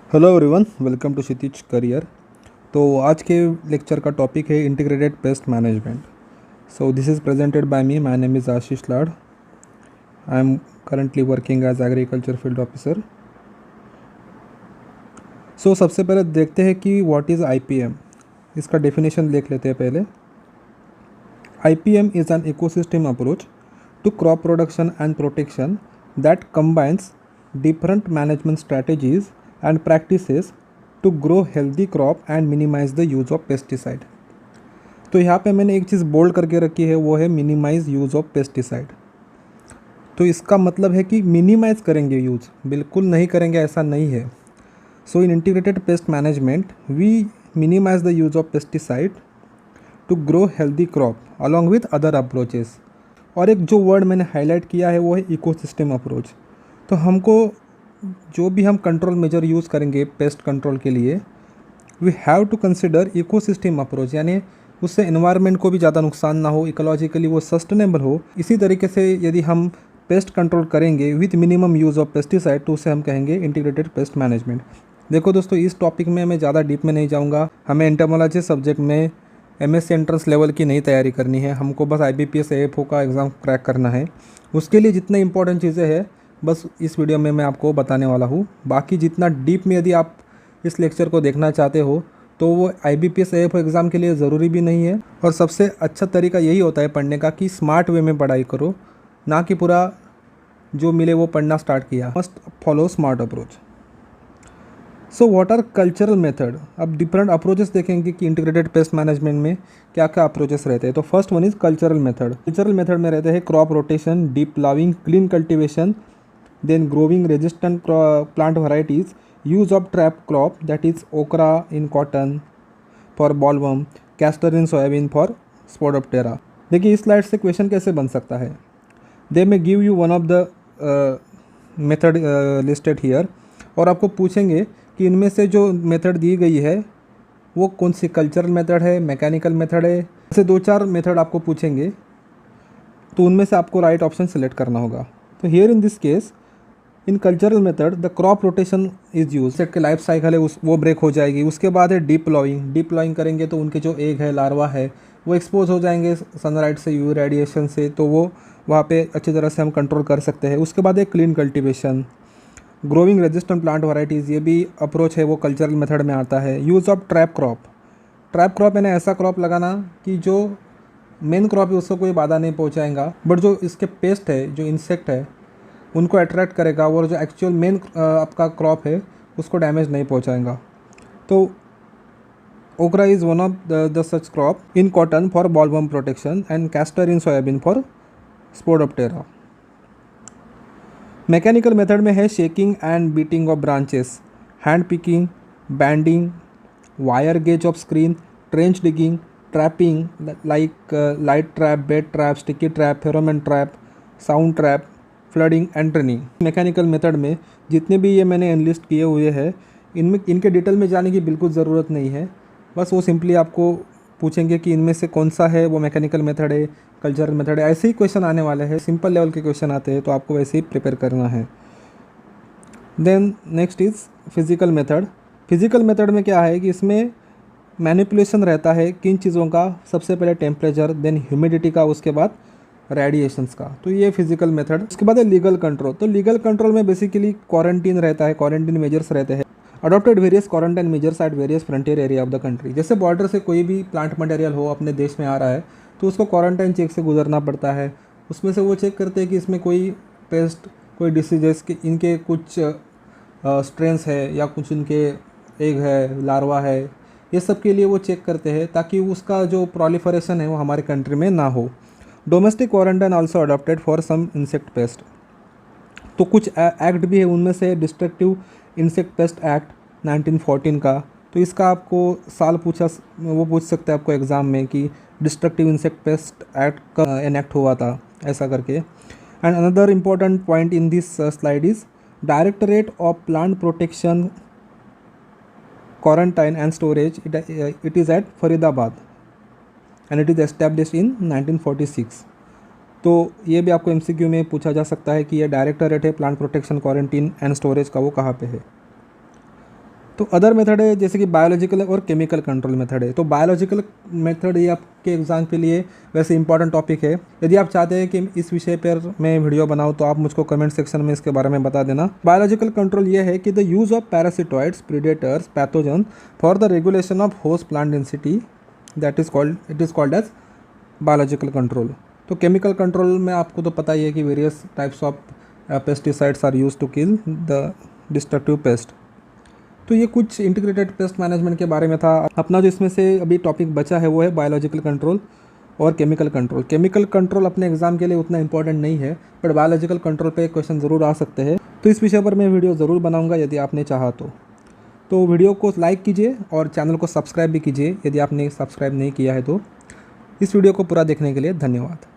Hello everyone, welcome to Kshitij career. तो आज के लेक्चर का टॉपिक है integrated pest management. So this is presented by me. My name is Ashish Lad. I am currently working as agriculture field officer. So सबसे पहले देखते हैं कि व्हाट इज़ आईपीएम। इसका डेफिनेशन देख लेते हैं पहले। IPM is an ecosystem approach to crop production and protection that combines different management strategies and practices to grow healthy crop and minimize the use of pesticide। तो यहाँ पे मैंने एक चीज़ बोल्ड करके रखी है, वो है मिनिमाइज यूज़ ऑफ पेस्टिसाइड। तो इसका मतलब है कि मिनिमाइज करेंगे यूज़, बिल्कुल नहीं करेंगे ऐसा नहीं है। So in integrated pest management we minimise the use of pesticide to grow healthy crop along with other approaches. और एक जो वर्ड मैंने हाईलाइट किया है वो है इकोसिस्टम अप्रोच। तो हमको जो भी हम कंट्रोल मेजर यूज़ करेंगे पेस्ट कंट्रोल के लिए, we have to consider ecosystem approach, यानी उससे एनवायरनमेंट को भी ज़्यादा नुकसान ना हो, इकोलॉजिकली वो सस्टेनेबल हो। इसी तरीके से यदि हम पेस्ट कंट्रोल करेंगे with minimum use of pesticide तो उसे हम कहेंगे इंटीग्रेटेड पेस्ट मैनेजमेंट। देखो दोस्तों, इस टॉपिक में मैं ज़्यादा डीप में नहीं जाऊँगा। हमें एंटोमोलॉजी सब्जेक्ट में एमएससी एंट्रेंस लेवल की नहीं तैयारी करनी है, हमको बस आईबीपीएस एएफओ का एग्ज़ाम क्रैक करना है। उसके लिए जितने इंपॉर्टेंट चीज़ें हैं बस इस वीडियो में मैं आपको बताने वाला हूँ। बाकी जितना डीप में यदि आप इस लेक्चर को देखना चाहते हो तो वो आईबीपीएस एएफओ एग्ज़ाम के लिए ज़रूरी भी नहीं है। और सबसे अच्छा तरीका यही होता है पढ़ने का कि स्मार्ट वे में पढ़ाई करो, ना कि पूरा जो मिले वो पढ़ना स्टार्ट किया। Must follow smart approach. So what are cultural method. अब डिफरेंट अप्रोचेस देखेंगे कि इंटीग्रेटेड पेस्ट मैनेजमेंट में क्या क्या अप्रोचेस रहते हैं। तो first one is cultural method. Cultural method में रहते हैं crop rotation, deep ploughing, clean cultivation, then growing resistant plant varieties, use of trap crop that is okra in cotton for bollworm, castor in soybean for spodoptera। देखिए इस slide से question कैसे बन सकता है। दे में give you one of the method listed here, और आपको पूछेंगे कि इनमें से जो मेथड दी गई है वो कौन सी कल्चरल मेथड है, मैकेनिकल मेथड है। ऐसे दो चार मेथड आपको पूछेंगे, तो उनमें से आपको राइट ऑप्शन सेलेक्ट करना होगा। तो here in this case in cultural method the crop rotation is use. Set के लाइफ साइकिल है वो ब्रेक हो जाएगी। उसके बाद है डीप प्लॉइंग। डीप प्लॉइंग करेंगे तो उनके जो एग है, लार्वा है, वो एक्सपोज हो जाएंगे सनलाइट से, यूवी रेडिएशन से, तो वो वहाँ पे अच्छी तरह से हम कंट्रोल कर सकते हैं। उसके बाद है clean cultivation. Growing resistant plant varieties, ये भी अप्रोच है वो कल्चरल मेथड में आता है। Use of trap crop. Trap crop यानी ऐसा क्रॉप लगाना कि जो मेन क्रॉप है उसको कोई बाधा नहीं पहुँचाएगा, बट जो इसके पेस्ट है, जो इंसेक्ट है, उनको अट्रैक्ट करेगा, और जो एक्चुअल मेन आपका क्रॉप है उसको डैमेज नहीं पहुंचाएगा। तो okra is one of the such crop in cotton for bollworm protection and castor in soybean for spodoptera. Mechanical method में है shaking and beating of branches, hand picking, banding, wire gauge of screen, trench digging, trapping like light trap, bed trap, sticky trap, pheromone trap, sound trap, flooding and training. Mechanical method में जितने भी ये मैंने analyst किए हुए हैं, इनमें इनके डिटेल में जाने की बिल्कुल ज़रूरत नहीं है। बस वो सिंपली आपको पूछेंगे कि इनमें से कौन सा है वो मैकेनिकल मेथड है, कल्चरल मेथड है। ऐसे ही क्वेश्चन आने वाले हैं, सिंपल लेवल के क्वेश्चन आते हैं, तो आपको वैसे ही प्रिपेयर करना है। Then next is physical method. Physical method में क्या है कि इसमें मैनिपुलेशन रहता है किन चीज़ों का, सबसे पहले टेम्परेचर, देन ह्यूमिडिटी का, उसके बाद रेडिएशंस का। तो ये फिजिकल मेथड। उसके बाद है लीगल कंट्रोल। तो लीगल कंट्रोल में बेसिकली क्वारंटीन रहता है, क्वारंटीन मेजर्स रहते हैं। Adopted various quarantine measures at various frontier area of the country. जैसे बॉर्डर से कोई भी प्लांट मटेरियल हो अपने देश में आ रहा है तो उसको क्वारंटाइन चेक से गुजरना पड़ता है। उसमें से वो चेक करते हैं कि इसमें कोई पेस्ट, कोई डिसीजेस के, इनके कुछ स्ट्रेंस है या कुछ इनके एग है, लार्वा है, ये सब के लिए वो चेक करते हैं ताकि उसका जो प्रोलिफरेशन है वो हमारे कंट्री में ना हो। Domestic quarantine also adopted for some insect pest. तो कुछ एक्ट भी है, उनमें से डिस्ट्रक्टिव इंसेक्ट पेस्ट एक्ट 1914 का। तो इसका आपको साल पूछ सकते हैं आपको एग्ज़ाम में कि डिस्ट्रक्टिव इंसेक्ट पेस्ट एक्ट कब एनेक्ट हुआ था, ऐसा करके। And another important point in this slide is directorate of plant protection quarantine and storage, it is at Faridabad and it is established in 1946। तो ये भी आपको एमसीक्यू में पूछा जा सकता है कि ये डायरेक्टरेट है plant protection quarantine and storage का, वो कहाँ पे है। तो अदर मेथड है जैसे कि बायोलॉजिकल और केमिकल कंट्रोल मेथड है। तो बायोलॉजिकल मेथड ये आपके एग्जाम के लिए वैसे इंपॉर्टेंट टॉपिक है। यदि आप चाहते हैं कि इस विषय पर मैं वीडियो बनाऊं तो आप मुझको कमेंट सेक्शन में इसके बारे में बता देना। बायोलॉजिकल कंट्रोल ये है कि the use of parasitoids, predators, pathogen for the regulation of host plant density, it is called as biological control. तो केमिकल कंट्रोल में आपको तो पता ही है कि various types of pesticides are use to kill the destructive pest. तो ये कुछ इंटीग्रेटेड पेस्ट मैनेजमेंट के बारे में था। अपना जो इसमें से अभी टॉपिक बचा है वो है बायोलॉजिकल कंट्रोल और केमिकल कंट्रोल। केमिकल कंट्रोल अपने एग्जाम के लिए उतना इंपॉर्टेंट नहीं है, बट बायोलॉजिकल कंट्रोल पे क्वेश्चन ज़रूर आ सकते हैं। तो इस विषय पर मैं वीडियो ज़रूर बनाऊंगा यदि आपने चाहा तो वीडियो को लाइक कीजिए और चैनल को सब्सक्राइब भी कीजिए यदि आपने सब्सक्राइब नहीं किया है तो। इस वीडियो को पूरा देखने के लिए धन्यवाद।